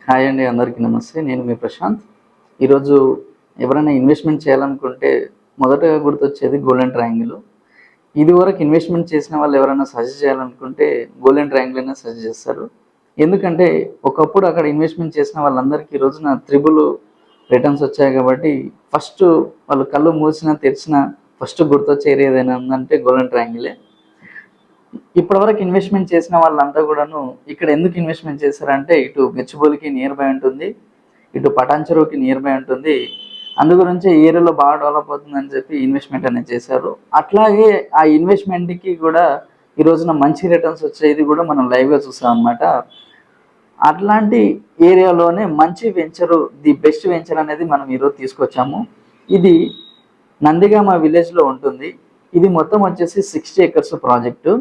Hi అండి, అందరికీ నమస్తే. నేను మీ ప్రశాంత్. ఈరోజు ఎవరైనా ఇన్వెస్ట్మెంట్ చేయాలనుకుంటే మొదటగా గుర్తొచ్చేది గోల్డెన్ ట్రయాంగిల్. ఇదివరకు ఇన్వెస్ట్మెంట్ చేసిన వాళ్ళు ఎవరైనా సజెస్ట్ చేయాలనుకుంటే గోల్డెన్ ట్రయాంగిల్ అయినా సజెస్ట్ చేస్తారు. ఎందుకంటే ఒకప్పుడు అక్కడ ఇన్వెస్ట్మెంట్ చేసిన వాళ్ళందరికీ ఈ రోజున త్రిబుల్ రిటర్న్స్ వచ్చాయి. కాబట్టి ఫస్ట్ వాళ్ళు కళ్ళు మూసినా తెరిచినా ఫస్ట్ గుర్తొచ్చే ఏరియా ఏదైనా ఉందంటే గోల్డెన్ ట్రయాంగిలే. ఇప్పటివరకు ఇన్వెస్ట్మెంట్ చేసిన వాళ్ళంతా కూడాను ఇక్కడ ఎందుకు ఇన్వెస్ట్మెంట్ చేశారంటే ఇటు గచ్చిబౌలికి నియర్ బై ఉంటుంది, ఇటు పటాన్ చెరువుకి నియర్ బై ఉంటుంది. అందు గురించి ఏరియాలో బాగా డెవలప్ అవుతుందని చెప్పి ఇన్వెస్ట్మెంట్ అనేది చేశారు. అట్లాగే ఆ ఇన్వెస్ట్మెంట్కి కూడా ఈ రోజున మంచి రిటర్న్స్ వచ్చేది కూడా మనం లైవ్గా చూసాం అనమాట. అట్లాంటి ఏరియాలోనే మంచి వెంచరు, ది బెస్ట్ వెంచర్ అనేది మనం ఈరోజు తీసుకొచ్చాము. ఇది నందిగామ విలేజ్లో ఉంటుంది. ఇది మొత్తం వచ్చేసి 60 acres ప్రాజెక్టు.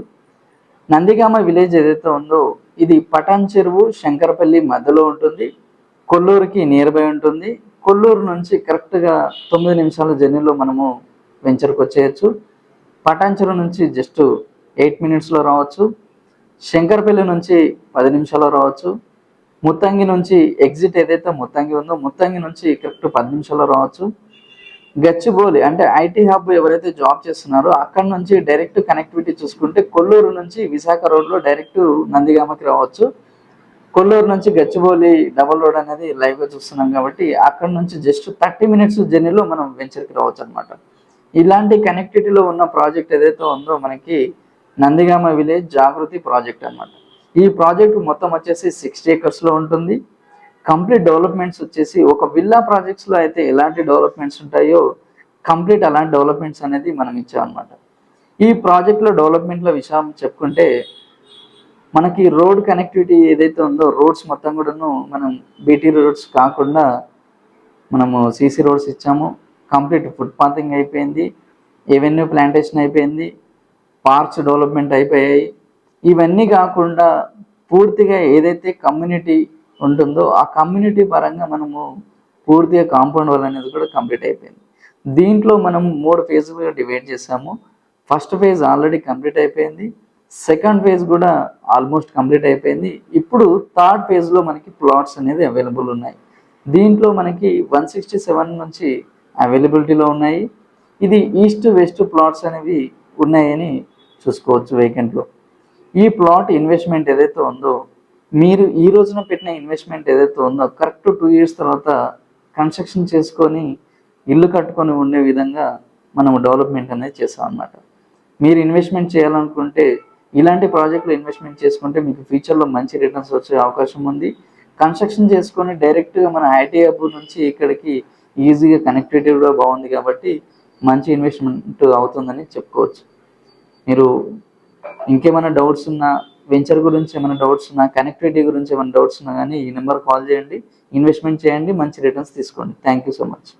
నందిగామ విలేజ్ ఏదైతే ఉందో ఇది పటాన్ చెరువు శంకరపల్లి మధ్యలో ఉంటుంది. కొల్లూరుకి నియర్ బై ఉంటుంది. కొల్లూరు నుంచి కరెక్ట్గా 9 నిమిషాల జర్నీలో మనము వెంచర్కి వచ్చేయచ్చు. పటాన్ చెరువు నుంచి జస్ట్ 8 minutesలో రావచ్చు. శంకరపల్లి నుంచి 10 నిమిషాల్లో రావచ్చు. ముత్తంగి నుంచి ఎగ్జిట్ ఏదైతే ముత్తంగి ఉందో ముత్తంగి నుంచి కరెక్ట్ 10 నిమిషాల్లో రావచ్చు. గచ్చిబౌలి అంటే ఐటీ హబ్ ఎవరైతే జాబ్ చేస్తున్నారో అక్కడ నుంచి డైరెక్ట్ కనెక్టివిటీ చూసుకుంటే కొల్లూరు నుంచి విశాఖ రోడ్లో డైరెక్ట్ నందిగామకి రావచ్చు. కొల్లూరు నుంచి గచ్చిబౌలి డబల్ రోడ్ అనేది లైవ్గా చూస్తున్నాం కాబట్టి అక్కడ నుంచి జస్ట్ 30 minutes జర్నీలో మనం వెంచర్కి రావచ్చు అనమాట. ఇలాంటి కనెక్టివిటీలో ఉన్న ప్రాజెక్ట్ ఏదైతే ఉందో మనకి నందిగామ విలేజ్ జాగృతి ప్రాజెక్ట్ అనమాట. ఈ ప్రాజెక్ట్ మొత్తం వచ్చేసి 60 acresలో ఉంటుంది. కంప్లీట్ డెవలప్మెంట్స్ వచ్చేసి ఒక విల్లా ప్రాజెక్ట్స్లో అయితే ఎలాంటి డెవలప్మెంట్స్ ఉంటాయో కంప్లీట్ అలాంటి డెవలప్మెంట్స్ అనేది మనం ఇచ్చామన్నమాట. ఈ ప్రాజెక్ట్లో డెవలప్మెంట్ల విషయం చెప్పుకుంటే మనకి రోడ్ కనెక్టివిటీ ఏదైతే ఉందో రోడ్స్ మొత్తం కూడాను మనం బీటీ రోడ్స్ కాకుండా మనము సీసీ రోడ్స్ ఇచ్చాము. కంప్లీట్ ఫుట్ పాతింగ్ అయిపోయింది, ఎవెన్యూ ప్లాంటేషన్ అయిపోయింది, పార్క్స్ డెవలప్మెంట్ అయిపోయాయి. ఇవన్నీ కాకుండా పూర్తిగా ఏదైతే కమ్యూనిటీ ఉంటుందో ఆ కమ్యూనిటీ పరంగా మనము పూర్తిగా కాంపౌండ్ వాల్ అనేది కూడా కంప్లీట్ అయిపోయింది. దీంట్లో మనం 3 phases డివైడ్ చేసాము. ఫస్ట్ ఫేజ్ ఆల్రెడీ కంప్లీట్ అయిపోయింది, సెకండ్ ఫేజ్ కూడా ఆల్మోస్ట్ కంప్లీట్ అయిపోయింది. ఇప్పుడు థర్డ్ ఫేజ్లో మనకి ప్లాట్స్ అనేది అవైలబుల్ ఉన్నాయి. దీంట్లో మనకి 167 నుంచి అవైలబిలిటీలో ఉన్నాయి. ఇది ఈస్ట్ వెస్ట్ ప్లాట్స్ అనేవి ఉన్నాయని చూసుకోవచ్చు వేకెంట్లో. ఈ ప్లాట్ ఇన్వెస్ట్మెంట్ ఏదైతే ఉందో మీరు ఈ రోజున పెట్టిన ఇన్వెస్ట్మెంట్ ఏదైతే ఉందో కరెక్ట్ 2 years తర్వాత కన్స్ట్రక్షన్ చేసుకొని ఇల్లు కట్టుకొని ఉండే విధంగా మనం డెవలప్మెంట్ అనేది చేస్తాం అన్నమాట. మీరు ఇన్వెస్ట్మెంట్ చేయాలనుకుంటే ఇలాంటి ప్రాజెక్టులు ఇన్వెస్ట్మెంట్ చేసుకుంటే మీకు ఫ్యూచర్లో మంచి రిటర్న్స్ వచ్చే అవకాశం ఉంది. కన్స్ట్రక్షన్ చేసుకొని డైరెక్ట్గా మన ఐటీ హబ్ నుంచి ఇక్కడికి ఈజీగా కనెక్టివిటీ కూడా బాగుంది కాబట్టి మంచి ఇన్వెస్ట్మెంట్ అవుతుందని చెప్పుకోవచ్చు. మీరు ఇంకేమైనా డౌట్స్ ఉన్నా, వెంచర్ గురించి ఏమైనా డౌట్స్ ఉన్నా, కనెక్టివిటీ గురించి ఏమైనా డౌట్స్ ఉన్నా కానీ ఈ నెంబర్ కాల్ చేయండి, ఇన్వెస్ట్మెంట్ చేయండి, మంచి రిటర్న్స్ తీసుకోండి. Thank you so much.